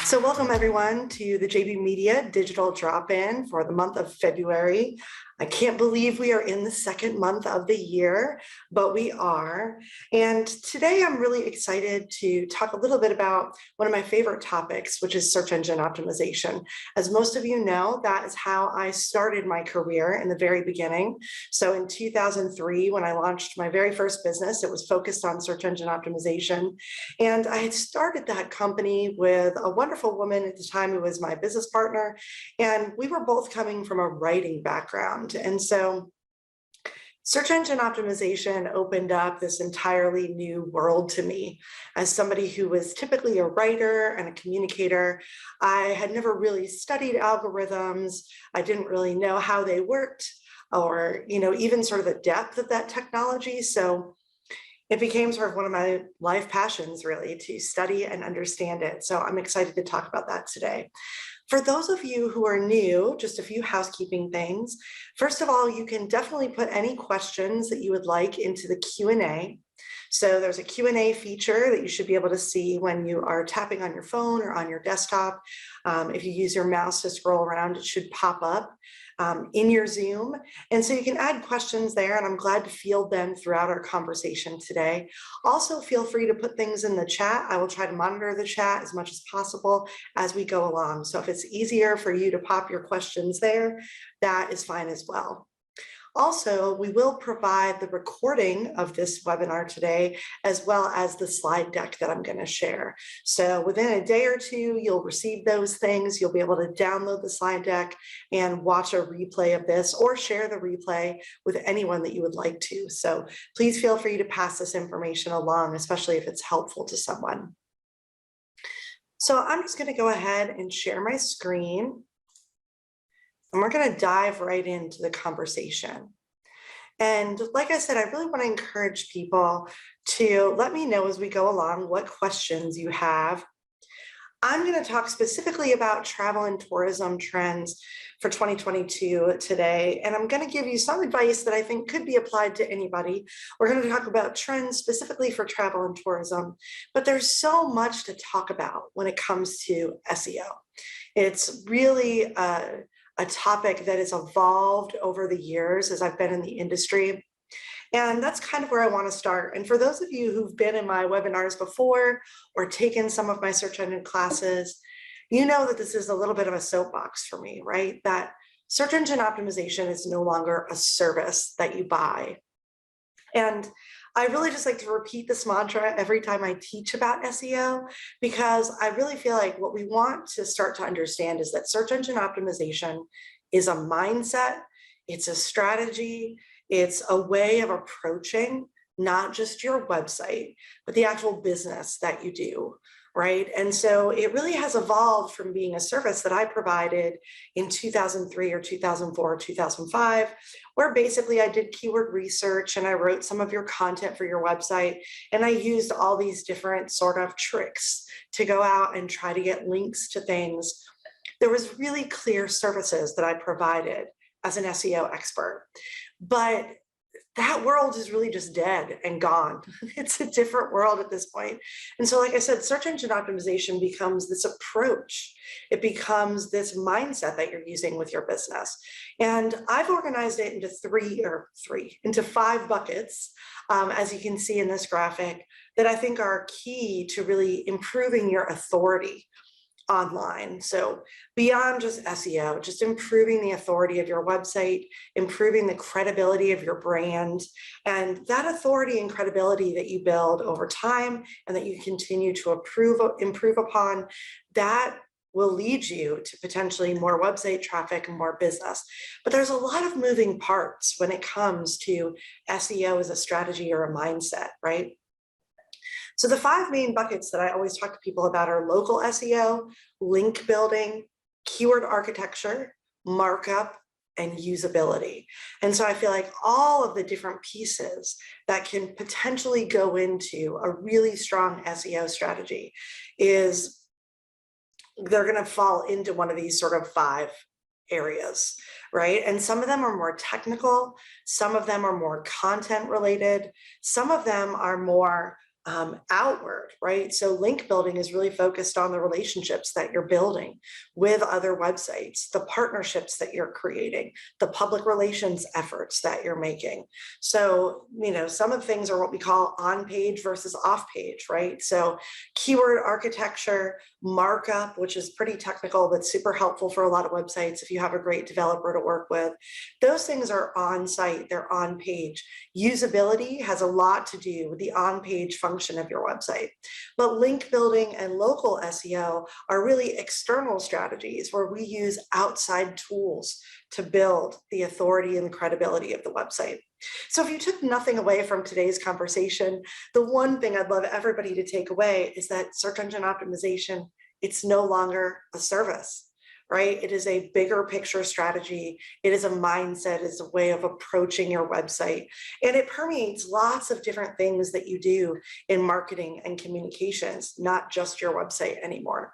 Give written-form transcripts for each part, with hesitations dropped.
So welcome everyone to the JB Media Digital Drop-In for the month of February. I can't believe we are in the second month of the year, but we are. And today I'm really excited to talk a little bit about one of my favorite topics, which is search engine optimization. As most of you know, that is how I started my career in the very beginning. So in 2003, when I launched my very first business, it was focused on search engine optimization. And I had started that company with a wonderful woman at the time who was my business partner. And we were both coming from a writing background. And so search engine optimization opened up this entirely new world to me. As somebody who was typically a writer and a communicator, I had never really studied algorithms. I didn't really know how they worked or, even sort of the depth of that technology. So it became sort of one of my life passions, really, to study and understand it. So I'm excited to talk about that today. For those of you who are new, just a few housekeeping things. First of all, you can definitely put any questions that you would like into the Q&A. So there's a Q&A feature that you should be able to see when you are tapping on your phone or on your desktop. If you use your mouse to scroll around, it should pop up in your Zoom. And so you can add questions there, and I'm glad to field them throughout our conversation today. Also, feel free to put things in the chat. I will try to monitor the chat as much as possible as we go along. So if it's easier for you to pop your questions there, that is fine as well. Also, we will provide the recording of this webinar today, as well as the slide deck that I'm going to share. So within a day or two, you'll receive those things. You'll be able to download the slide deck and watch a replay of this, or share the replay with anyone that you would like to. So please feel free to pass this information along, especially if it's helpful to someone. So I'm just going to go ahead and share my screen. And we're going to dive right into the conversation. And like I said, I really want to encourage people to let me know as we go along what questions you have. I'm going to talk specifically about travel and tourism trends for 2022 today. And I'm going to give you some advice that I think could be applied to anybody. We're going to talk about trends specifically for travel and tourism, but there's so much to talk about when it comes to SEO. It's really a topic that has evolved over the years as I've been in the industry. And that's kind of where I want to start. And for those of you who've been in my webinars before or taken some of my search engine classes, you know that this is a little bit of a soapbox for me, right? That search engine optimization is no longer a service that you buy. And I really just like to repeat this mantra every time I teach about SEO, because I really feel like what we want to start to understand is that search engine optimization is a mindset, it's a strategy, it's a way of approaching not just your website, but the actual business that you do. Right. And so it really has evolved from being a service that I provided in 2003 or 2004 or 2005, where basically I did keyword research and I wrote some of your content for your website. And I used all these different sort of tricks to go out and try to get links to things. There was really clear services that I provided as an SEO expert, but that world is really just dead and gone. It's a different world at this point. And so, like I said, search engine optimization becomes this approach. It becomes this mindset that you're using with your business. And I've organized it into five buckets, as you can see in this graphic, that I think are key to really improving your authority online. So beyond just SEO, just improving the authority of your website, improving the credibility of your brand, and that authority and credibility that you build over time and that you continue to improve upon, that will lead you to potentially more website traffic and more business. But there's a lot of moving parts when it comes to SEO as a strategy or a mindset, right? So the five main buckets that I always talk to people about are local SEO, link building, keyword architecture, markup, and usability. And so I feel like all of the different pieces that can potentially go into a really strong SEO strategy they're going to fall into one of these sort of five areas, right? And some of them are more technical, some of them are more content related, some of them are more outward, right? So link building is really focused on the relationships that you're building with other websites, the partnerships that you're creating, the public relations efforts that you're making. So, some of the things are what we call on page versus off page, right? So keyword architecture, markup, which is pretty technical, but super helpful for a lot of websites if you have a great developer to work with. Those things are on site, they're on page. Usability has a lot to do with the on-page function of your website. But link building and local SEO are really external strategies where we use outside tools to build the authority and the credibility of the website. So if you took nothing away from today's conversation, the one thing I'd love everybody to take away is that search engine optimization, it's no longer a service. Right? It is a bigger picture strategy. It is a mindset, it's a way of approaching your website. And it permeates lots of different things that you do in marketing and communications, not just your website anymore.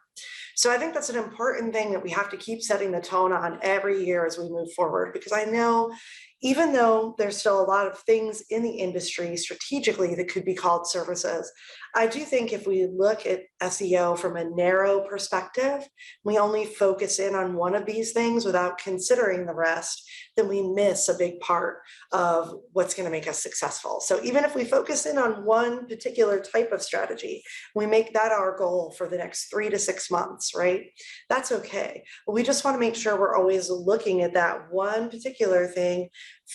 So I think that's an important thing that we have to keep setting the tone on every year as we move forward, because I know even though there's still a lot of things in the industry strategically that could be called services, I do think if we look at SEO from a narrow perspective, we only focus in on one of these things without considering the rest, then we miss a big part of what's going to make us successful. So even if we focus in on one particular type of strategy, we make that our goal for the next 3 to 6 months, right? That's okay. But we just want to make sure we're always looking at that one particular thing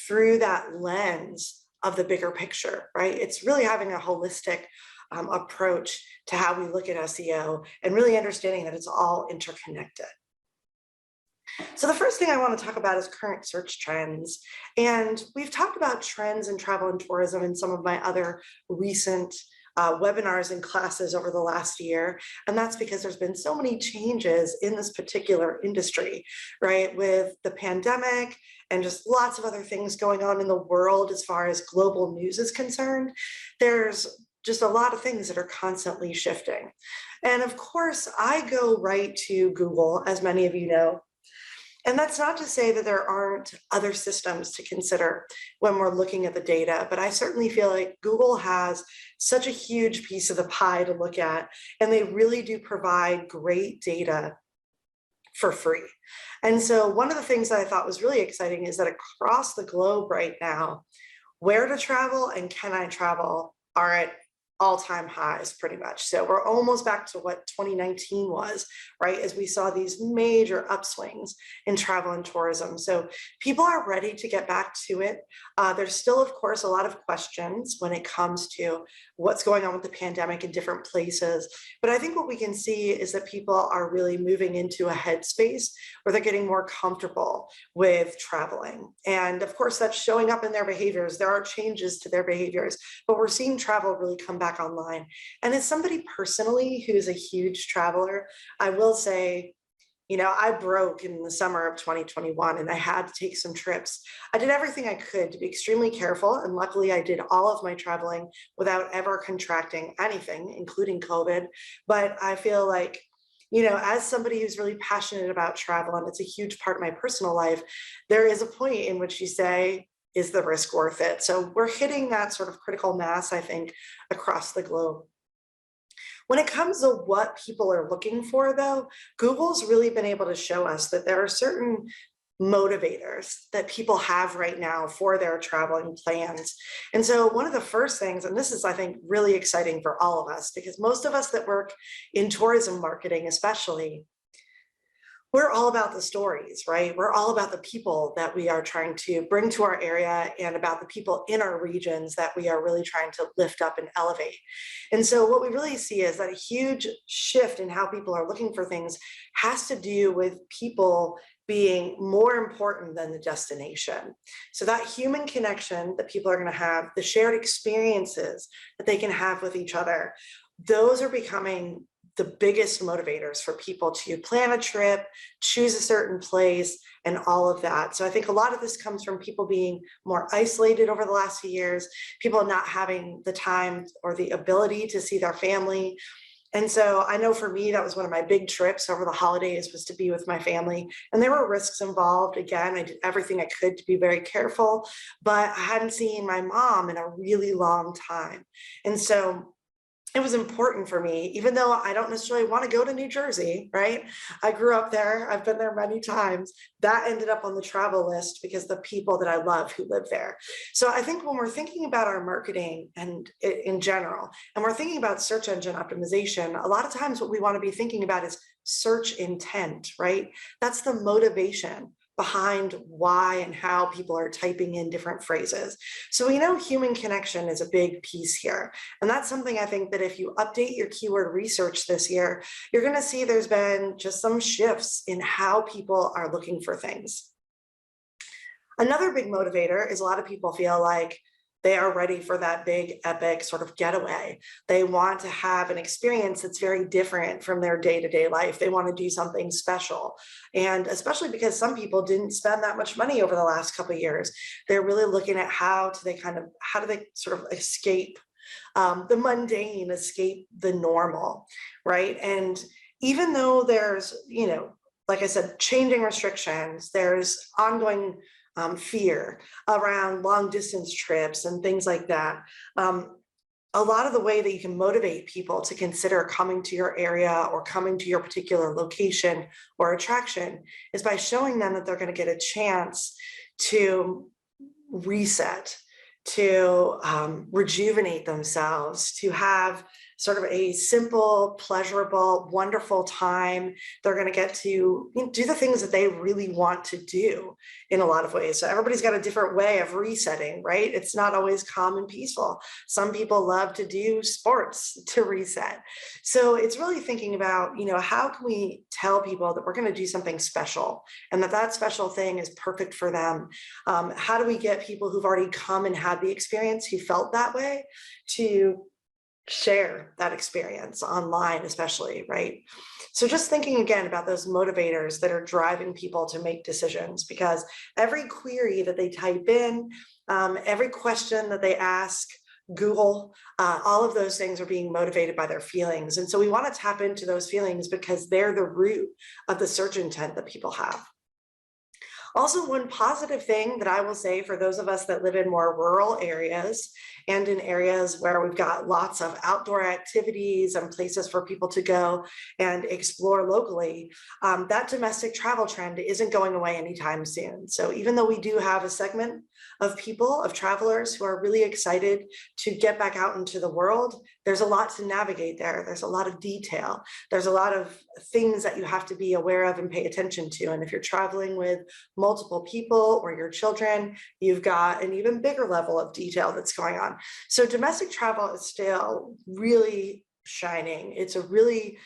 through that lens of the bigger picture, right? It's really having a holistic approach to how we look at SEO and really understanding that it's all interconnected. So the first thing I want to talk about is current search trends. And we've talked about trends in travel and tourism in some of my other recent webinars and classes over the last year. And that's because there's been so many changes in this particular industry, right? With the pandemic and just lots of other things going on in the world as far as global news is concerned, there's just a lot of things that are constantly shifting. And of course, I go right to Google, as many of you know. And that's not to say that there aren't other systems to consider when we're looking at the data, but I certainly feel like Google has such a huge piece of the pie to look at, and they really do provide great data for free. And so one of the things that I thought was really exciting is that across the globe right now, where to travel and can I travel are at all-time highs pretty much. So we're almost back to what 2019 was, right? As we saw these major upswings in travel and tourism. So people are ready to get back to it. There's still, of course, a lot of questions when it comes to what's going on with the pandemic in different places. But I think what we can see is that people are really moving into a headspace where they're getting more comfortable with traveling. And of course, that's showing up in their behaviors. There are changes to their behaviors, but we're seeing travel really come back online. And as somebody personally who's a huge traveler, I will say, I broke in the summer of 2021 and I had to take some trips. I did everything I could to be extremely careful. And luckily I did all of my traveling without ever contracting anything, including COVID. But I feel like, as somebody who's really passionate about travel, and it's a huge part of my personal life, there is a point in which you say, is the risk worth it? So we're hitting that sort of critical mass, I think, across the globe. When it comes to what people are looking for, though, Google's really been able to show us that there are certain motivators that people have right now for their traveling plans. And so one of the first things, and this is, I think, really exciting for all of us, because most of us that work in tourism marketing, especially, we're all about the stories, right? We're all about the people that we are trying to bring to our area and about the people in our regions that we are really trying to lift up and elevate. And so what we really see is that a huge shift in how people are looking for things has to do with people being more important than the destination. So that human connection that people are going to have, the shared experiences that they can have with each other, those are becoming the biggest motivators for people to plan a trip, choose a certain place, and all of that. So I think a lot of this comes from people being more isolated over the last few years, people not having the time or the ability to see their family. And so I know for me, that was one of my big trips over the holidays, was to be with my family. And there were risks involved. Again, I did everything I could to be very careful, but I hadn't seen my mom in a really long time. And so it was important for me, even though I don't necessarily want to go to New Jersey, right? I grew up there. I've been there many times. That ended up on the travel list because the people that I love who live there. So I think when we're thinking about our marketing and in general, and we're thinking about search engine optimization, a lot of times what we want to be thinking about is search intent, right? That's the motivation behind why and how people are typing in different phrases. So we know human connection is a big piece here. And that's something I think that if you update your keyword research this year, you're going to see there's been just some shifts in how people are looking for things. Another big motivator is a lot of people feel like they are ready for that big epic sort of getaway. They want to have an experience that's very different from their day-to-day life. They want to do something special. And especially because some people didn't spend that much money over the last couple of years, they're really looking at how do they sort of escape the mundane, escape the normal, right? And even though there's, like I said, changing restrictions, there's ongoing fear around long distance trips and things like that. A lot of the way that you can motivate people to consider coming to your area or coming to your particular location or attraction is by showing them that they're going to get a chance to reset, to rejuvenate themselves, to have sort of a simple, pleasurable, wonderful time. They're going to get to do the things that they really want to do in a lot of ways. So everybody's got a different way of resetting, right? It's not always calm and peaceful. Some people love to do sports to reset. So it's really thinking about, how can we tell people that we're going to do something special and that special thing is perfect for them? How do we get people who've already come and had the experience, who felt that way, to share that experience online, especially, right? So just thinking again about those motivators that are driving people to make decisions, because every query that they type in, every question that they ask Google, all of those things are being motivated by their feelings. And so we want to tap into those feelings because they're the root of the search intent that people have. Also, one positive thing that I will say for those of us that live in more rural areas and in areas where we've got lots of outdoor activities and places for people to go and explore locally, that domestic travel trend isn't going away anytime soon. So even though we do have a segment of people, of travelers who are really excited to get back out into the world, there's a lot to navigate there. There's a lot of detail. There's a lot of things that you have to be aware of and pay attention to. And if you're traveling with multiple people or your children, you've got an even bigger level of detail that's going on. So domestic travel is still really shining. It's a really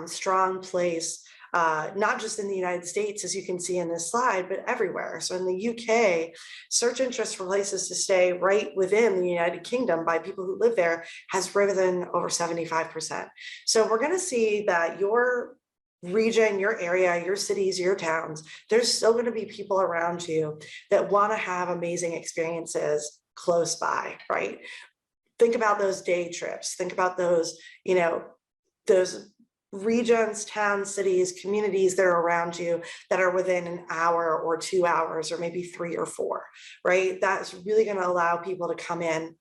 strong place, not just in the United States, as you can see in this slide, but everywhere. So in the UK, search interest for places to stay right within the United Kingdom by people who live there has risen over 75%. So we're going to see that your region, your area, your cities, your towns, there's still going to be people around you that want to have amazing experiences close by, right? Think about those day trips. Think about those, those regions, towns, cities, communities that are around you that are within an hour or 2 hours or maybe 3 or 4, right? That's really going to allow people to come in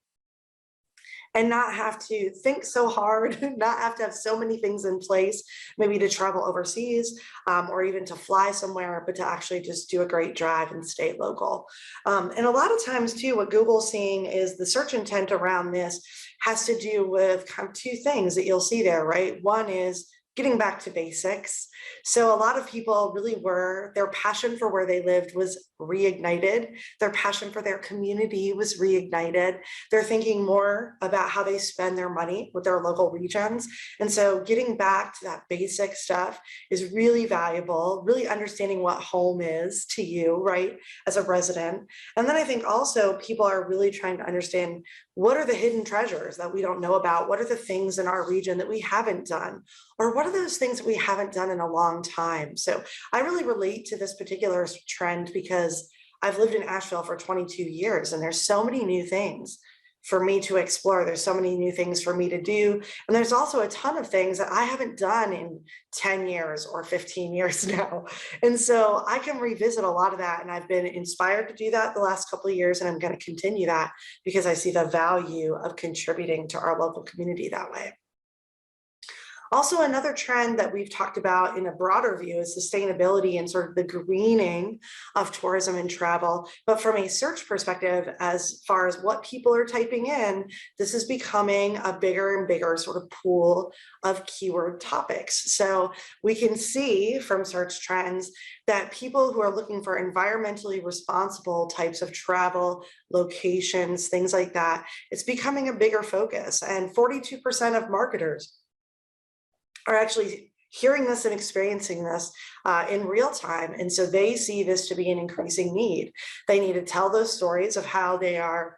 and not have to think so hard, not have to have so many things in place, maybe to travel overseas or even to fly somewhere, but to actually just do a great drive and stay local. And a lot of times too, what Google's seeing is the search intent around this has to do with kind of 2 things that you'll see there, right? One is getting back to basics. So a lot of people really their passion for where they lived was reignited. Their passion for their community was reignited. They're thinking more about how they spend their money with their local regions. And so getting back to that basic stuff is really valuable, really understanding what home is to you, right, as a resident. And then I think also people are really trying to understand, what are the hidden treasures that we don't know about? What are the things in our region that we haven't done? Or what are those things that we haven't done in a long time? So I really relate to this particular trend because I've lived in Asheville for 22 years and there's so many new things for me to explore. There's so many new things for me to do. And there's also a ton of things that I haven't done in 10 years or 15 years now. And so I can revisit a lot of that. And I've been inspired to do that the last couple of years. And I'm going to continue that because I see the value of contributing to our local community that way. Also, another trend that we've talked about in a broader view is sustainability and sort of the greening of tourism and travel. But from a search perspective, as far as what people are typing in, this is becoming a bigger and bigger sort of pool of keyword topics. So we can see from search trends that people who are looking for environmentally responsible types of travel, locations, things like that, it's becoming a bigger focus. And 42% of marketers are actually hearing this and experiencing this in real time. And so they see this to be an increasing need. They need to tell those stories of how they are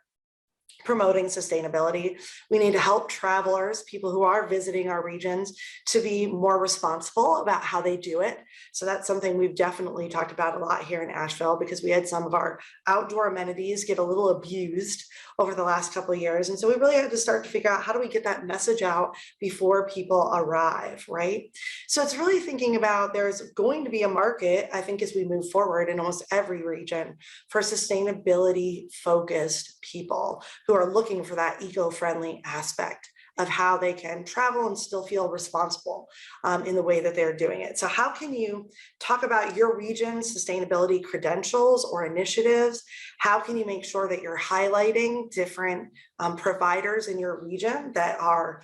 promoting sustainability. We need to help travelers, people who are visiting our regions, to be more responsible about how they do it. So that's something we've definitely talked about a lot here in Asheville, because we had some of our outdoor amenities get a little abused over the last couple of years. And so we really had to start to figure out, how do we get that message out before people arrive, right? So it's really thinking about, there's going to be a market, I think, as we move forward in almost every region, for sustainability focused people who are looking for that eco-friendly aspect of how they can travel and still feel responsible in the way that they're doing it. So how can you talk about your region's sustainability credentials or initiatives? How can you make sure that you're highlighting different providers in your region that are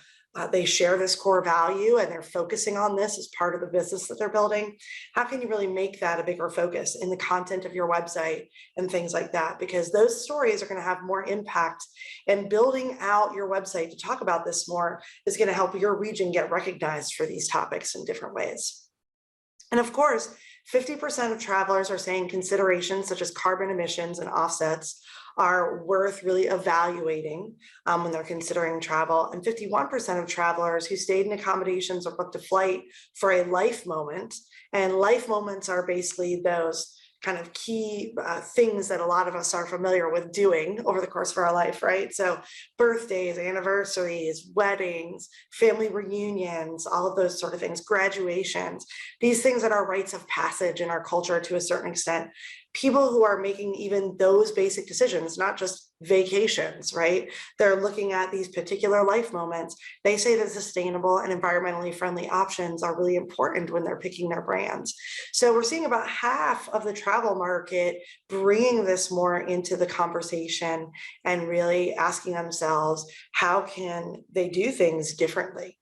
they share this core value and they're focusing on this as part of the business that they're building? How can you really make that a bigger focus in the content of your website and things like that? Because those stories are going to have more impact, and building out your website to talk about this more is going to help your region get recognized for these topics in different ways. And of course, 50% of travelers are saying considerations such as carbon emissions and offsets are worth really evaluating when they're considering travel. And 51% of travelers who stayed in accommodations or booked a flight for a life moment, and life moments are basically those kind of key things that a lot of us are familiar with doing over the course of our life, right? So birthdays, anniversaries, weddings, family reunions, all of those sort of things, graduations, these things that are rites of passage in our culture to a certain extent. People who are making even those basic decisions, not just vacations, right? They're looking at these particular life moments. They say that sustainable and environmentally friendly options are really important when they're picking their brands. So we're seeing about half of the travel market bringing this more into the conversation and really asking themselves, how can they do things differently?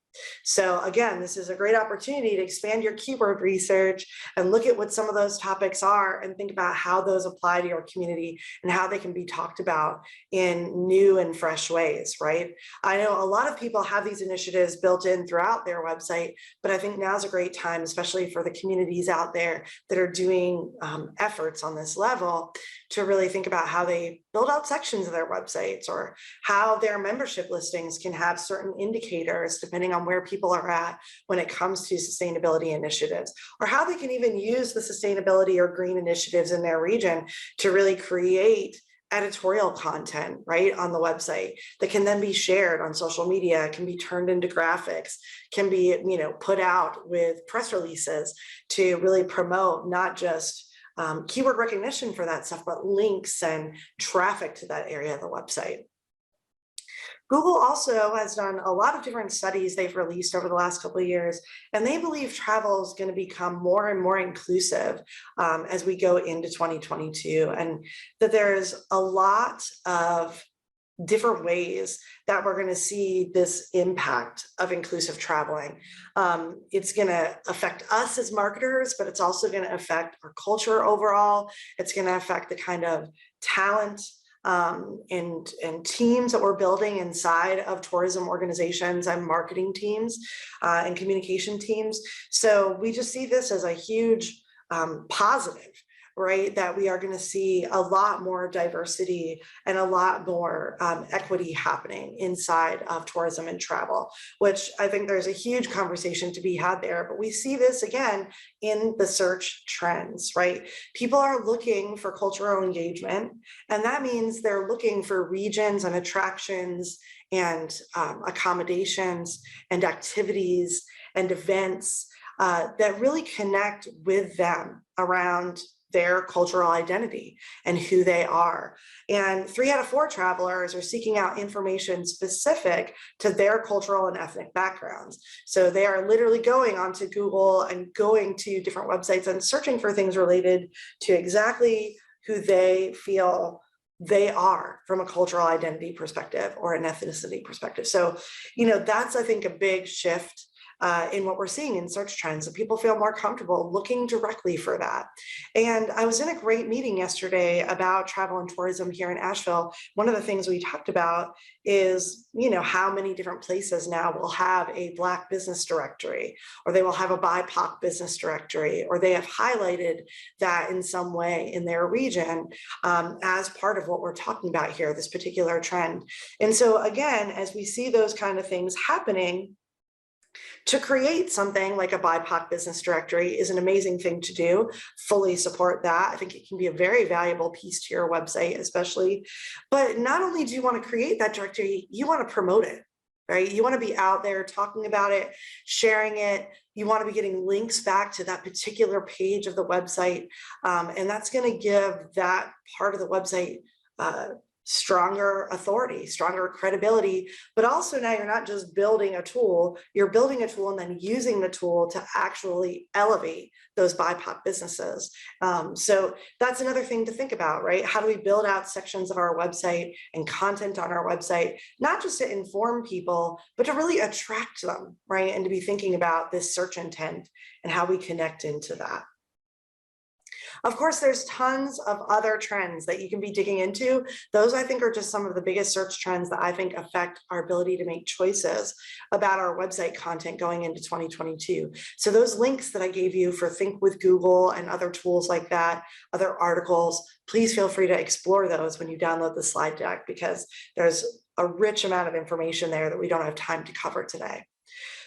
So again, this is a great opportunity to expand your keyword research and look at what some of those topics are and think about how those apply to your community and how they can be talked about in new and fresh ways, right? I know a lot of people have these initiatives built in throughout their website, but I think now's a great time, especially for the communities out there that are doing efforts on this level, to really think about how they build out sections of their websites, or how their membership listings can have certain indicators depending on where people are at when it comes to sustainability initiatives, or how they can even use the sustainability or green initiatives in their region to really create editorial content right on the website that can then be shared on social media, can be turned into graphics, can be put out with press releases to really promote not just keyword recognition for that stuff, but links and traffic to that area of the website. Google also has done a lot of different studies they've released over the last couple of years, and they believe travel is going to become more and more inclusive as we go into 2022, and that there's a lot of different ways that we're going to see this impact of inclusive traveling. It's going to affect us as marketers, but it's also going to affect our culture overall. It's going to affect the kind of talent and teams that we're building inside of tourism organizations and marketing teams and communication teams. So we just see this as a huge positive, right? That we are going to see a lot more diversity and a lot more equity happening inside of tourism and travel, which I think there's a huge conversation to be had there. But we see this again in the search trends, right? People are looking for cultural engagement, and that means they're looking for regions and attractions and accommodations and activities and events that really connect with them around their cultural identity and who they are. And 3 out of 4 travelers are seeking out information specific to their cultural and ethnic backgrounds. So they are literally going onto Google and going to different websites and searching for things related to exactly who they feel they are from a cultural identity perspective or an ethnicity perspective. So, that's, I think, a big shift in what we're seeing in search trends, that people feel more comfortable looking directly for that. And I was in a great meeting yesterday about travel and tourism here in Asheville. One of the things we talked about is, how many different places now will have a Black business directory, or they will have a BIPOC business directory, or they have highlighted that in some way in their region as part of what we're talking about here, this particular trend. And so again, as we see those kind of things happening, to create something like a BIPOC business directory is an amazing thing to do. Fully support that. I think it can be a very valuable piece to your website, especially. But not only do you want to create that directory, you want to promote it, right? You want to be out there talking about it, sharing it. You want to be getting links back to that particular page of the website. And that's going to give that part of the website stronger authority, stronger credibility, but also now you're not just building a tool, you're building a tool and then using the tool to actually elevate those BIPOC businesses. So that's another thing to think about, right? How do we build out sections of our website and content on our website, not just to inform people, but to really attract them, right? And to be thinking about this search intent and how we connect into that. Of course, there's tons of other trends that you can be digging into. Those, I think, are just some of the biggest search trends that I think affect our ability to make choices about our website content going into 2022. So those links that I gave you for Think with Google and other tools like that, other articles, please feel free to explore those when you download the slide deck, because there's a rich amount of information there that we don't have time to cover today.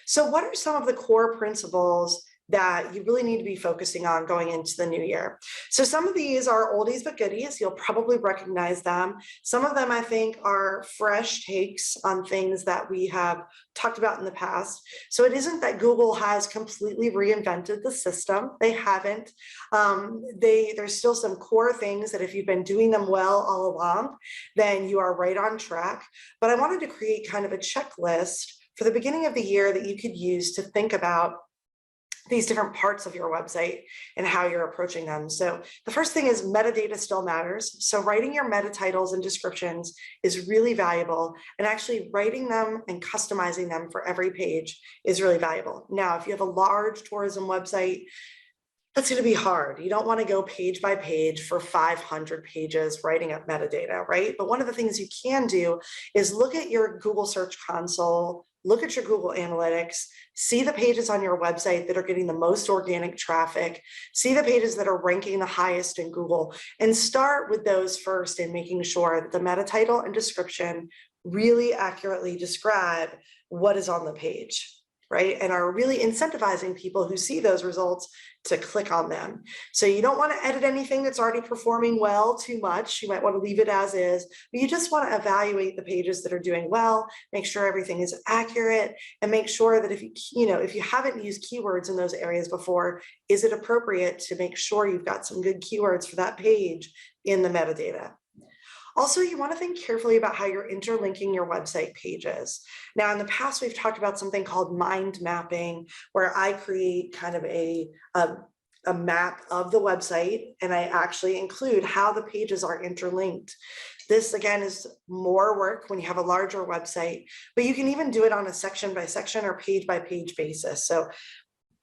So what are some of the core principles that you really need to be focusing on going into the new year? So some of these are oldies but goodies. You'll probably recognize them. Some of them, I think, are fresh takes on things that we have talked about in the past. So it isn't that Google has completely reinvented the system. They haven't. There's still some core things that if you've been doing them well all along, then you are right on track. But I wanted to create kind of a checklist for the beginning of the year that you could use to think about these different parts of your website and how you're approaching them. So the first thing is metadata still matters. So writing your meta titles and descriptions is really valuable, and actually writing them and customizing them for every page is really valuable. Now, if you have a large tourism website, that's going to be hard. You don't want to go page by page for 500 pages writing up metadata, right? But one of the things you can do is look at your Google Search Console, look at your Google Analytics, see the pages on your website that are getting the most organic traffic, see the pages that are ranking the highest in Google, and start with those first in making sure that the meta title and description really accurately describe what is on the page, right? And are really incentivizing people who see those results to click on them. So you don't want to edit anything that's already performing well too much. You might want to leave it as is, but you just want to evaluate the pages that are doing well, make sure everything is accurate, and make sure that if you haven't used keywords in those areas before, is it appropriate to make sure you've got some good keywords for that page in the metadata. Also, you want to think carefully about how you're interlinking your website pages. Now, in the past, we've talked about something called mind mapping, where I create kind of a map of the website, and I actually include how the pages are interlinked. This, again, is more work when you have a larger website, but you can even do it on a section by section or page by page basis. So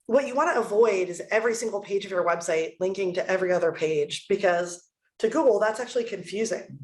what you want to avoid is every single page of your website linking to every other page, because to Google, that's actually confusing.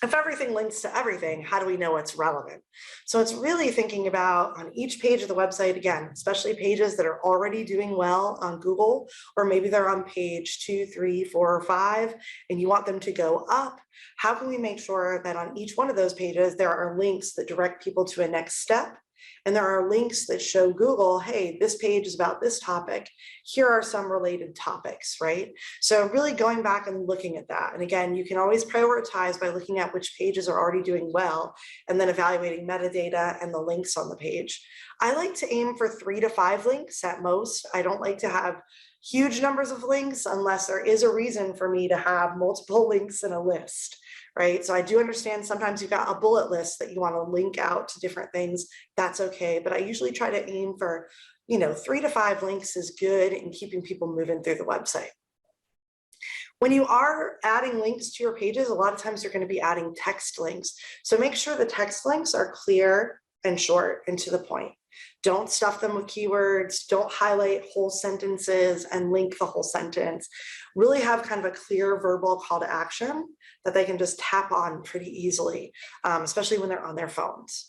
If everything links to everything, how do we know what's relevant? So it's really thinking about on each page of the website, again, especially pages that are already doing well on Google, or maybe they're on page 2, 3, 4, or 5, and you want them to go up. How can we make sure that on each one of those pages, there are links that direct people to a next step? And there are links that show Google, hey, this page is about this topic. Here are some related topics, right? So really going back and looking at that. And again, you can always prioritize by looking at which pages are already doing well, and then evaluating metadata and the links on the page. I like to aim for 3 to 5 links at most. I don't like to have huge numbers of links unless there is a reason for me to have multiple links in a list, right? So I do understand sometimes you've got a bullet list that you want to link out to different things. That's okay. But I usually try to aim for, 3 to 5 links is good in keeping people moving through the website. When you are adding links to your pages, a lot of times you're going to be adding text links. So make sure the text links are clear and short and to the point. Don't stuff them with keywords. Don't highlight whole sentences and link the whole sentence. Really have kind of a clear verbal call to action that they can just tap on pretty easily, especially when they're on their phones.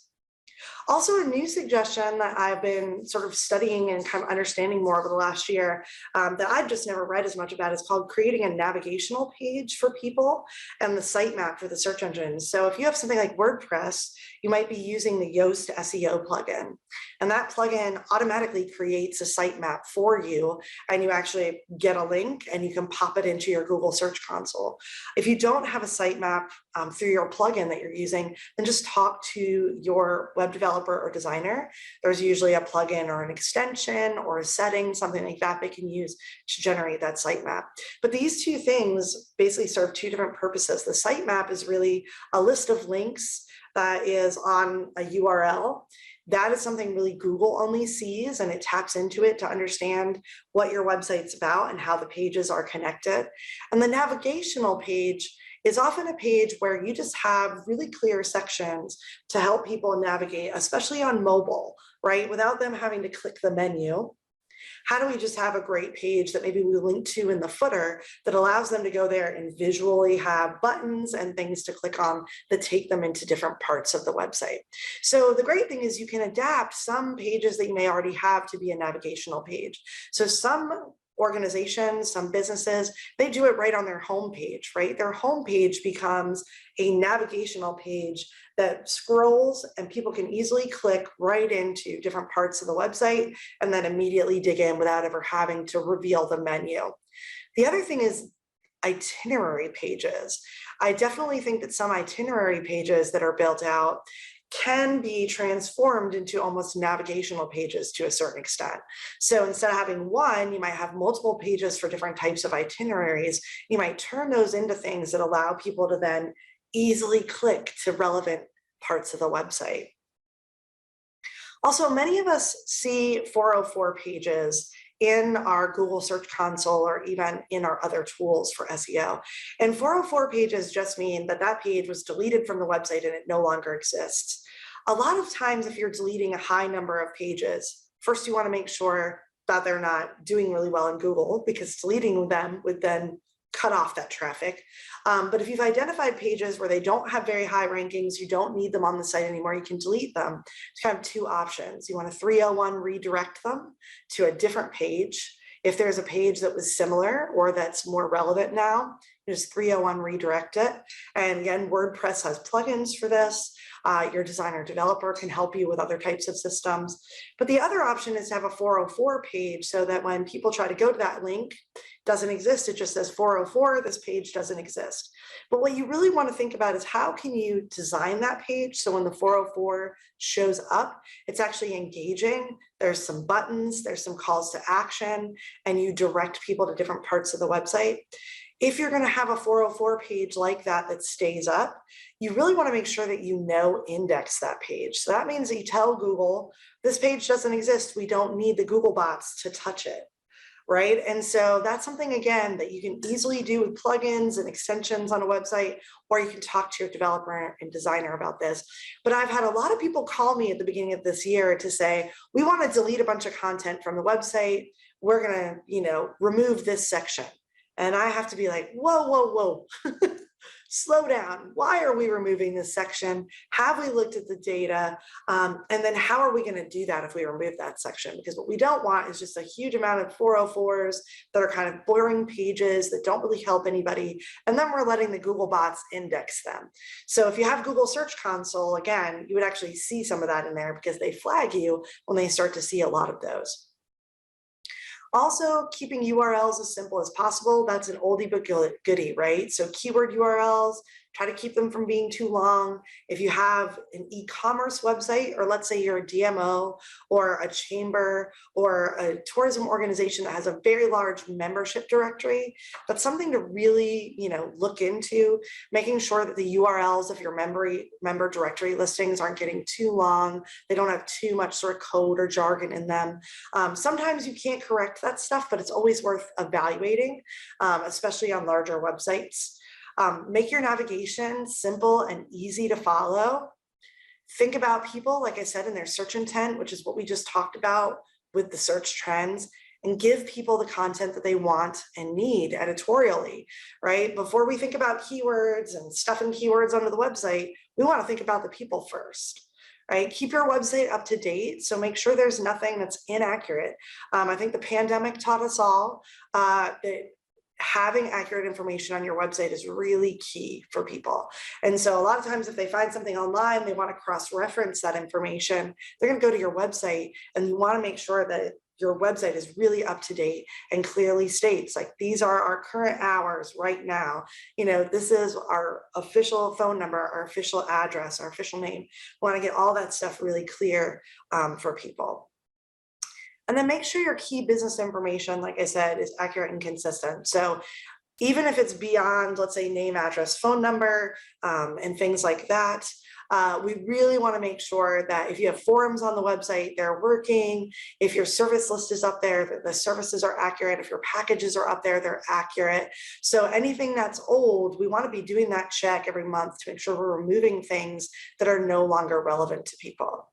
Also, a new suggestion that I've been sort of studying and kind of understanding more over the last year that I've just never read as much about is called creating a navigational page for people and the sitemap for the search engines. So if you have something like WordPress, you might be using the Yoast SEO plugin. And that plugin automatically creates a sitemap for you, and you actually get a link and you can pop it into your Google Search Console. If you don't have a sitemap through your plugin that you're using, then just talk to your web developer or designer. There's usually a plugin or an extension or a setting, something like that they can use to generate that sitemap. But these two things basically serve two different purposes. The sitemap is really a list of links that is on a URL. That is something really Google only sees, and it taps into it to understand what your website's about and how the pages are connected. And the navigational page is often a page where you just have really clear sections to help people navigate, especially on mobile, right? Without them having to click the menu. How do we just have a great page that maybe we link to in the footer that allows them to go there and visually have buttons and things to click on that take them into different parts of the website? So the great thing is you can adapt some pages that you may already have to be a navigational page. So some organizations, some businesses, they do it right on their homepage, right? Their homepage becomes a navigational page that scrolls and people can easily click right into different parts of the website and then immediately dig in without ever having to reveal the menu. The other thing is itinerary pages. I definitely think that some itinerary pages that are built out can be transformed into almost navigational pages to a certain extent. So instead of having one, you might have multiple pages for different types of itineraries. You might turn those into things that allow people to then easily click to relevant parts of the website. Also, many of us see 404 pages in our Google Search Console or even in our other tools for SEO. And 404 pages just mean that that page was deleted from the website and it no longer exists. A lot of times, if you're deleting a high number of pages, first you want to make sure that they're not doing really well in Google, because deleting them would then cut off that traffic. But if you've identified pages where they don't have very high rankings, you don't need them on the site anymore, you can delete them. You have two options. You want to 301 redirect them to a different page. If there's a page that was similar or that's more relevant now, just 301 redirect it. And again, WordPress has plugins for this. Your designer developer can help you with other types of systems. But the other option is to have a 404 page so that when people try to go to that link, it doesn't exist. It just says 404, this page doesn't exist. But what you really want to think about is how can you design that page so when the 404 shows up, it's actually engaging. There's some buttons, there's some calls to action, and you direct people to different parts of the website. If you're going to have a 404 page like that that stays up, you really want to make sure that you index that page. So that means that you tell Google, this page doesn't exist. We don't need the Google bots to touch it, right? And so that's something, again, that you can easily do with plugins and extensions on a website, or you can talk to your developer and designer about this. But I've had a lot of people call me at the beginning of this year to say, we want to delete a bunch of content from the website. We're going to, remove this section. And I have to be like, whoa, whoa, whoa, slow down. Why are we removing this section? Have we looked at the data? And then how are we going to do that if we remove that section? Because what we don't want is just a huge amount of 404s that are kind of boring pages that don't really help anybody. And then we're letting the Google bots index them. So if you have Google Search Console, again, you would actually see some of that in there because they flag you when they start to see a lot of those. Also, keeping URLs as simple as possible. That's an oldie but goodie, right? So keyword URLs, Try to keep them from being too long. If you have an e-commerce website, or let's say you're a DMO or a chamber or a tourism organization that has a very large membership directory, that's something to really, look into, making sure that the URLs of your member directory listings aren't getting too long. They don't have too much sort of code or jargon in them. Sometimes you can't correct that stuff, but it's always worth evaluating, especially on larger websites. Make your navigation simple and easy to follow. Think about people, like I said, in their search intent, which is what we just talked about with the search trends, and give people the content that they want and need editorially, right? Before we think about keywords and stuffing keywords onto the website, we want to think about the people first. Right? Keep your website up to date. So make sure there's nothing that's inaccurate. I think the pandemic taught us all that having accurate information on your website is really key for people. And so a lot of times if they find something online, they want to cross-reference that information, they're going to go to your website, and you want to make sure that your website is really up to date and clearly states, like, these are our current hours right now. This is our official phone number, our official address, our official name. We want to get all that stuff really clear for people. And then make sure your key business information, like I said, is accurate and consistent. So even if it's beyond, let's say, name, address, phone number, and things like that, we really want to make sure that if you have forums on the website, they're working. If your service list is up there, that the services are accurate. If your packages are up there, they're accurate. So anything that's old, we want to be doing that check every month to make sure we're removing things that are no longer relevant to people.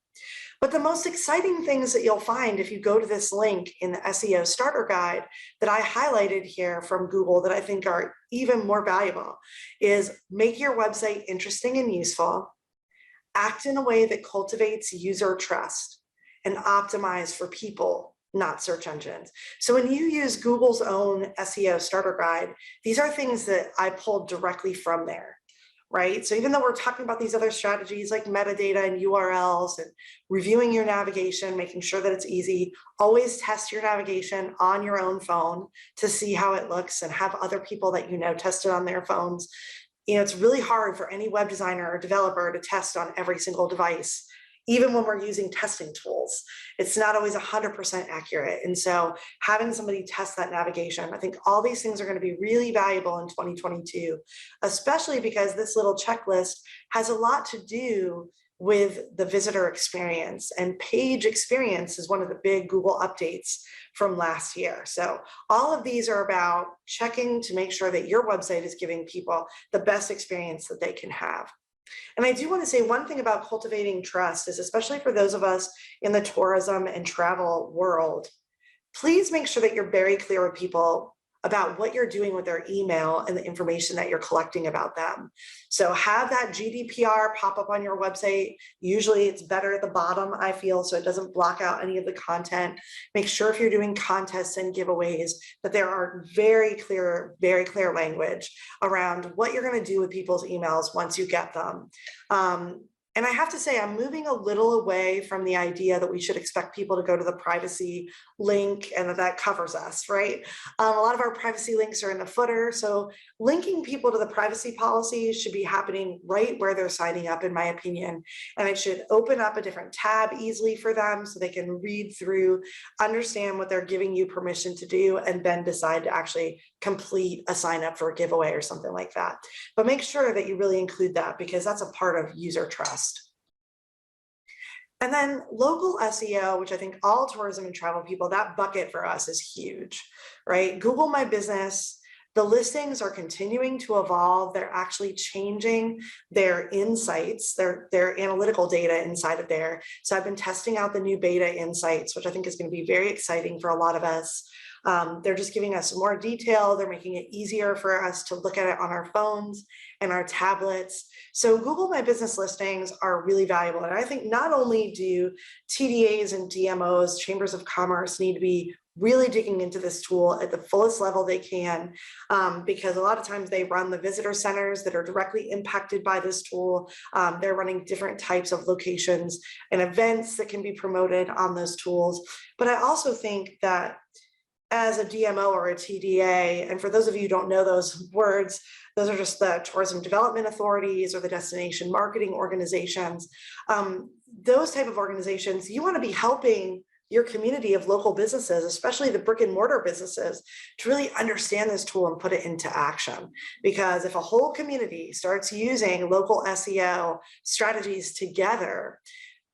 But the most exciting things that you'll find if you go to this link in the SEO starter guide that I highlighted here from Google that I think are even more valuable is make your website interesting and useful, act in a way that cultivates user trust, and optimize for people, not search engines. So when you use Google's own SEO starter guide, these are things that I pulled directly from there. Right? So even though we're talking about these other strategies like metadata and URLs and reviewing your navigation, making sure that it's easy, always test your navigation on your own phone to see how it looks, and have other people that test it on their phones. It's really hard for any web designer or developer to test on every single device. Even when we're using testing tools, it's not always 100% accurate. And so having somebody test that navigation, I think all these things are going to be really valuable in 2022, especially because this little checklist has a lot to do with the visitor experience, and page experience is one of the big Google updates from last year. So all of these are about checking to make sure that your website is giving people the best experience that they can have. And I do want to say one thing about cultivating trust is, especially for those of us in the tourism and travel world, please make sure that you're very clear with people about what you're doing with their email and the information that you're collecting about them. So have that GDPR pop up on your website. Usually it's better at the bottom, I feel, so it doesn't block out any of the content. Make sure if you're doing contests and giveaways that there are very clear language around what you're going to do with people's emails once you get them. And I have to say, I'm moving a little away from the idea that we should expect people to go to the privacy link and that covers us, right? A lot of our privacy links are in the footer. So linking people to the privacy policy should be happening right where they're signing up, in my opinion. And it should open up a different tab easily for them so they can read through, understand what they're giving you permission to do, and then decide to actually complete a sign up for a giveaway or something like that. But make sure that you really include that, because that's a part of user trust. And then local SEO, which I think all tourism and travel people, that bucket for us is huge, right? Google My Business, the listings are continuing to evolve. They're actually changing their insights, their analytical data inside of there. So I've been testing out the new beta insights, which I think is going to be very exciting for a lot of us. They're just giving us more detail. They're making it easier for us to look at it on our phones and our tablets. So Google My Business listings are really valuable. And I think not only do TDAs and DMOs, chambers of commerce, need to be really digging into this tool at the fullest level they can, because a lot of times they run the visitor centers that are directly impacted by this tool. They're running different types of locations and events that can be promoted on those tools. But I also think that as a DMO or a TDA, and for those of you who don't know those words, those are just the tourism development authorities or the destination marketing organizations. Those type of organizations, you want to be helping your community of local businesses, especially the brick and mortar businesses, to really understand this tool and put it into action. Because if a whole community starts using local SEO strategies together,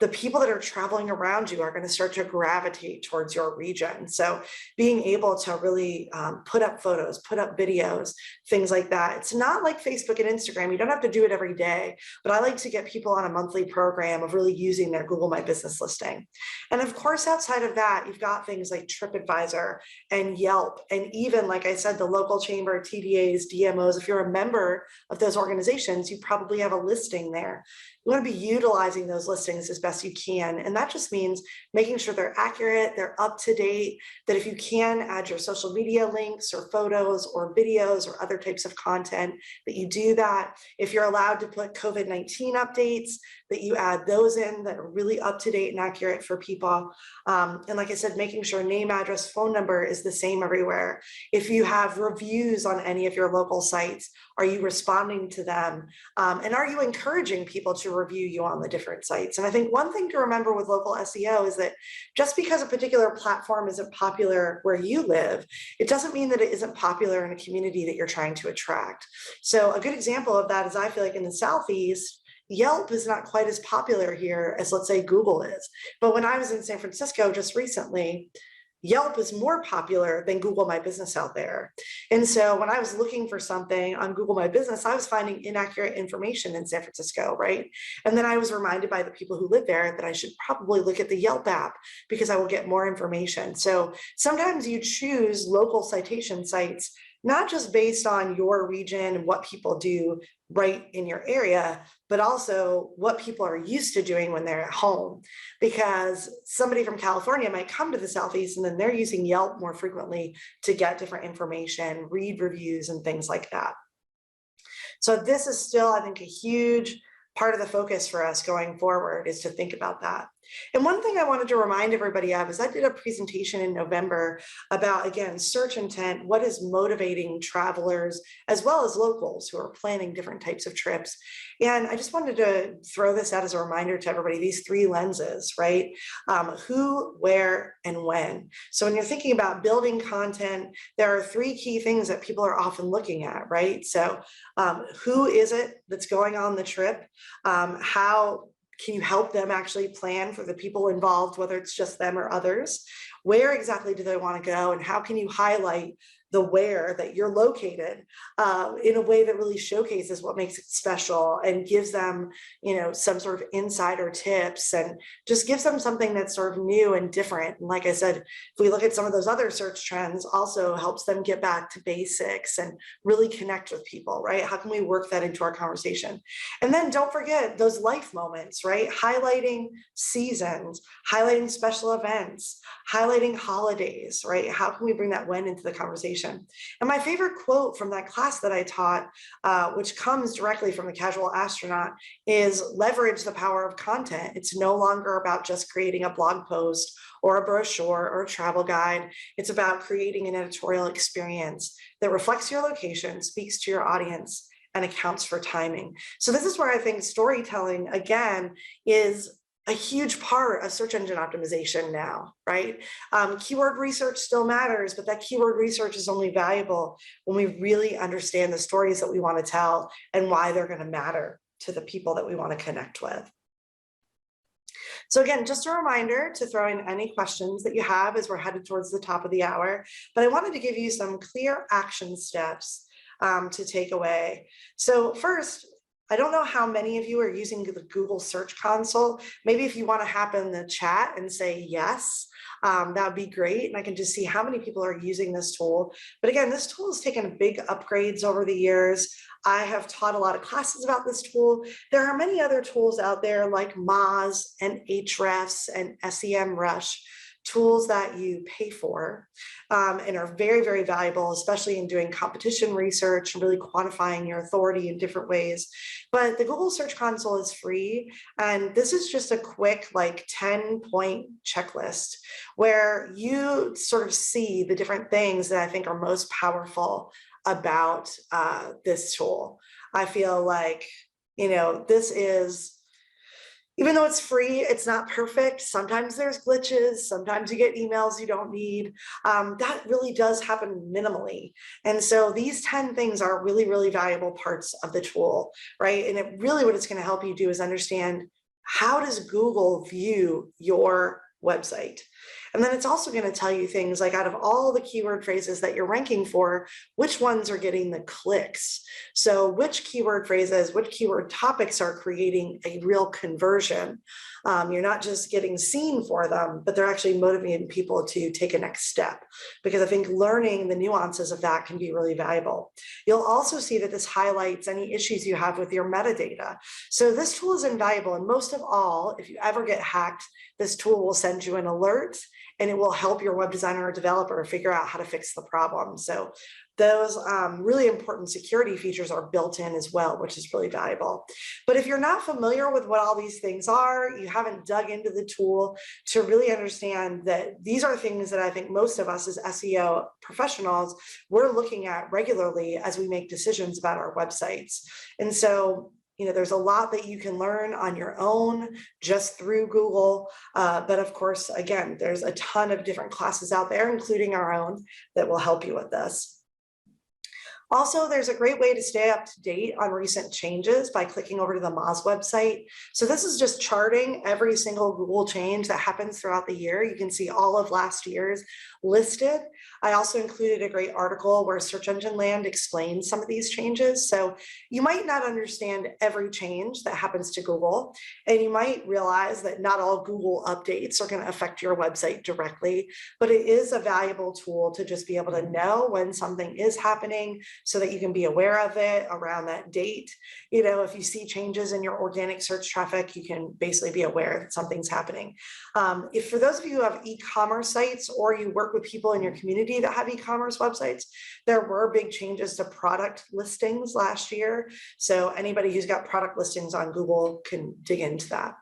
the people that are traveling around you are going to start to gravitate towards your region. So being able to really put up photos, put up videos, things like that. It's not like Facebook and Instagram. You don't have to do it every day, but I like to get people on a monthly program of really using their Google My Business listing. And of course, outside of that, you've got things like TripAdvisor and Yelp, and even, like I said, the local chamber, TDAs, DMOs. If you're a member of those organizations, you probably have a listing there. You want to be utilizing those listings as best you can. And that just means making sure they're accurate, they're up to date, that if you can add your social media links or photos or videos or other types of content, that you do that. If you're allowed to put COVID-19 updates, that you add those in that are really up to date and accurate for people. And like I said, making sure name, address, phone number is the same everywhere. If you have reviews on any of your local sites, are you responding to them? And are you encouraging people to review you on the different sites? And I think one thing to remember with local SEO is that just because a particular platform isn't popular where you live, it doesn't mean that it isn't popular in a community that you're trying to attract. So a good example of that is, I feel like in the Southeast, Yelp is not quite as popular here as, let's say, Google is. But when I was in San Francisco just recently, Yelp is more popular than Google My Business out there. And so when I was looking for something on Google My Business, I was finding inaccurate information in San Francisco, right? And then I was reminded by the people who live there that I should probably look at the Yelp app because I will get more information. So sometimes you choose local citation sites, not just based on your region and what people do right in your area, but also what people are used to doing when they're at home. Because somebody from California might come to the Southeast and then they're using Yelp more frequently to get different information, read reviews and things like that. So this is still, I think, a huge part of the focus for us going forward, is to think about that. And one thing I wanted to remind everybody of is I did a presentation in November about, again, search intent, what is motivating travelers as well as locals who are planning different types of trips. And I just wanted to throw this out as a reminder to everybody, these three lenses, right? Who, where, and when. So when you're thinking about building content, there are three key things that people are often looking at, right? So who is it that's going on the trip? How can you help them actually plan for the people involved, whether it's just them or others? Where exactly do they want to go? And how can you highlight the where that you're located in a way that really showcases what makes it special and gives them, you know, some sort of insider tips and just gives them something that's sort of new and different. And like I said, if we look at some of those other search trends, also helps them get back to basics and really connect with people, right? How can we work that into our conversation? And then don't forget those life moments, right? Highlighting seasons, highlighting special events, highlighting holidays, right? How can we bring that when into the conversation? And my favorite quote from that class that I taught, which comes directly from the Casual Astronaut, is leverage the power of content. It's no longer about just creating a blog post or a brochure or a travel guide. It's about creating an editorial experience that reflects your location, speaks to your audience, and accounts for timing. So this is where I think storytelling, again, is a huge part of search engine optimization now, right? Keyword research still matters, but that keyword research is only valuable when we really understand the stories that we want to tell and why they're going to matter to the people that we want to connect with. So again, just a reminder to throw in any questions that you have as we're headed towards the top of the hour, but I wanted to give you some clear action steps to take away. So first, I don't know how many of you are using the Google Search Console. Maybe if you want to hop in the chat and say yes, that would be great. And I can just see how many people are using this tool. But again, this tool has taken big upgrades over the years. I have taught a lot of classes about this tool. There are many other tools out there like Moz and Ahrefs and SEMrush. tools that you pay for and are very, very valuable, especially in doing competition research and really quantifying your authority in different ways. But the Google Search Console is free. And this is just a quick, like 10-point checklist where you sort of see the different things that I think are most powerful about this tool. I feel like, this is, even though it's free, it's not perfect. Sometimes there's glitches. Sometimes you get emails you don't need. That really does happen minimally. And so these 10 things are really, really valuable parts of the tool, right? And it really, what it's going to help you do is understand, how does Google view your website? And then it's also going to tell you things like, out of all the keyword phrases that you're ranking for, which ones are getting the clicks? So which keyword phrases, which keyword topics are creating a real conversion? You're not just getting seen for them, but they're actually motivating people to take a next step, because I think learning the nuances of that can be really valuable. You'll also see that this highlights any issues you have with your metadata. So this tool is invaluable. And most of all, if you ever get hacked, this tool will send you an alert, and it will help your web designer or developer figure out how to fix the problem. So those really important security features are built in as well, which is really valuable. But if you're not familiar with what all these things are, you haven't dug into the tool to really understand that these are things that I think most of us as SEO professionals, we're looking at regularly as we make decisions about our websites. And so there's a lot that you can learn on your own just through Google. But of course, again, there's a ton of different classes out there, including our own, that will help you with this. Also, there's a great way to stay up to date on recent changes by clicking over to the Moz website. So this is just charting every single Google change that happens throughout the year. You can see all of last year's listed. I also included a great article where Search Engine Land explains some of these changes. So you might not understand every change that happens to Google, and you might realize that not all Google updates are going to affect your website directly, but it is a valuable tool to just be able to know when something is happening, so that you can be aware of it around that date. If you see changes in your organic search traffic, you can basically be aware that something's happening. If for those of you who have e-commerce sites, or you work with people in your community that have e-commerce websites, there were big changes to product listings last year. So anybody who's got product listings on Google can dig into that.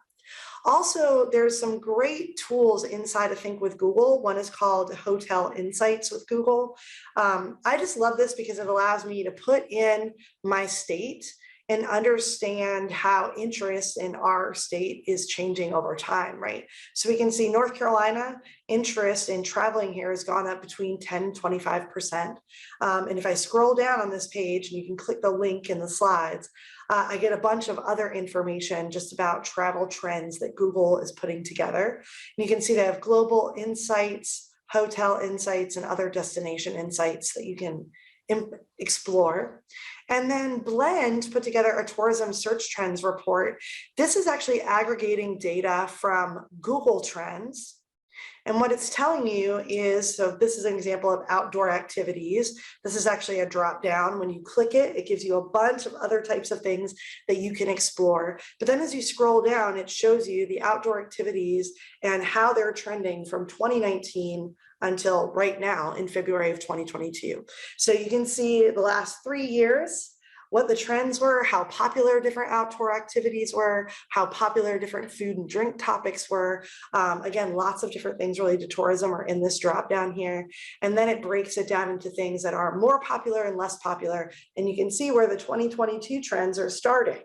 Also, there's some great tools inside of Think with Google. One is called Hotel Insights with Google. I just love this because it allows me to put in my state and understand how interest in our state is changing over time, right? So we can see North Carolina, interest in traveling here has gone up between 10 and 25%. And if I scroll down on this page, and you can click the link in the slides, I get a bunch of other information just about travel trends that Google is putting together. And you can see they have global insights, hotel insights, and other destination insights that you can explore. And then Blend put together a tourism search trends report. This is actually aggregating data from Google Trends. And what it's telling you is, so this is an example of outdoor activities. This is actually a drop down. When you click it, it gives you a bunch of other types of things that you can explore. But then as you scroll down, it shows you the outdoor activities and how they're trending from 2019 until right now in February of 2022. So you can see the last 3 years, what the trends were, how popular different outdoor activities were, how popular different food and drink topics were. Again, lots of different things related to tourism are in this drop down here. And then it breaks it down into things that are more popular and less popular. And you can see where the 2022 trends are starting,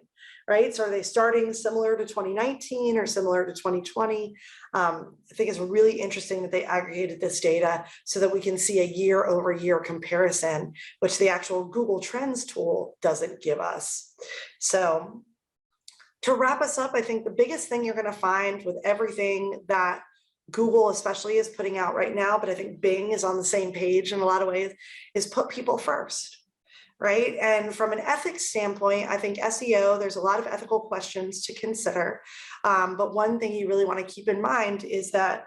right? So are they starting similar to 2019 or similar to 2020? I think it's really interesting that they aggregated this data so that we can see a year over year comparison, which the actual Google Trends tool doesn't give us. So to wrap us up, I think the biggest thing you're going to find with everything that Google especially is putting out right now, but I think Bing is on the same page in a lot of ways, is put people first. Right. And from an ethics standpoint, I think SEO, there's a lot of ethical questions to consider. But one thing you really want to keep in mind is that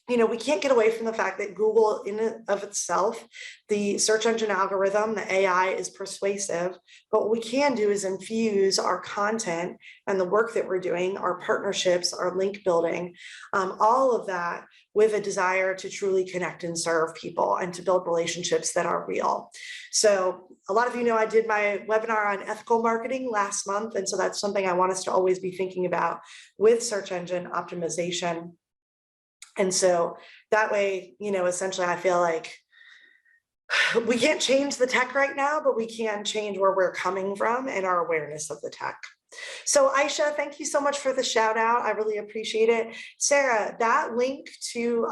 we can't get away from the fact that Google in and of itself, the search engine algorithm, the AI is persuasive, but what we can do is infuse our content and the work that we're doing, our partnerships, our link building, all of that with a desire to truly connect and serve people and to build relationships that are real. So a lot of you know I did my webinar on ethical marketing last month, and so that's something I want us to always be thinking about with search engine optimization. And so that way, essentially I feel like we can't change the tech right now, but we can change where we're coming from and our awareness of the tech. So Aisha, thank you so much for the shout out. I really appreciate it. Sarah, that link to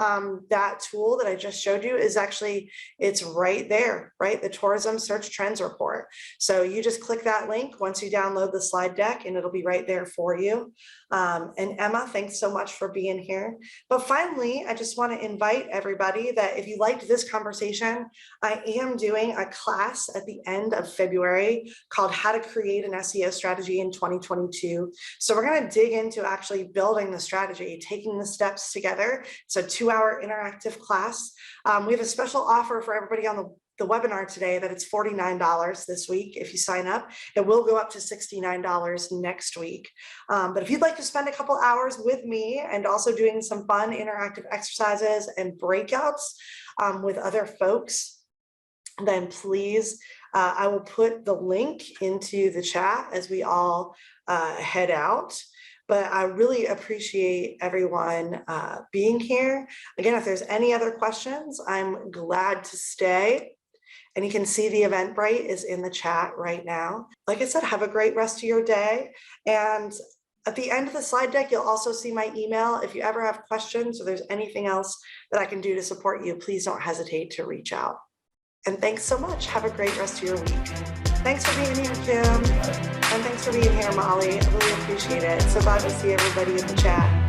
that tool that I just showed you is actually, it's right there, right? The Tourism Search Trends Report. So you just click that link once you download the slide deck and it'll be right there for you. And Emma, thanks so much for being here. But finally, I just want to invite everybody that if you liked this conversation, I am doing a class at the end of February called How to Create an SEO Strategy in 2022. So we're going to dig into actually building the strategy, taking the steps together. It's a 2-hour interactive class. We have a special offer for everybody on the webinar today that it's $49 this week if you sign up. It will go up to $69 next week. But if you'd like to spend a couple hours with me and also doing some fun interactive exercises and breakouts with other folks, then please, I will put the link into the chat as we all head out. But I really appreciate everyone being here. Again, if there's any other questions, I'm glad to stay. And you can see the Eventbrite is in the chat right now. Like I said, have a great rest of your day. And at the end of the slide deck, you'll also see my email. If you ever have questions or there's anything else that I can do to support you, please don't hesitate to reach out. And thanks so much. Have a great rest of your week. Thanks for being here, Kim. And thanks for being here, Molly. I really appreciate it. So glad to see everybody in the chat.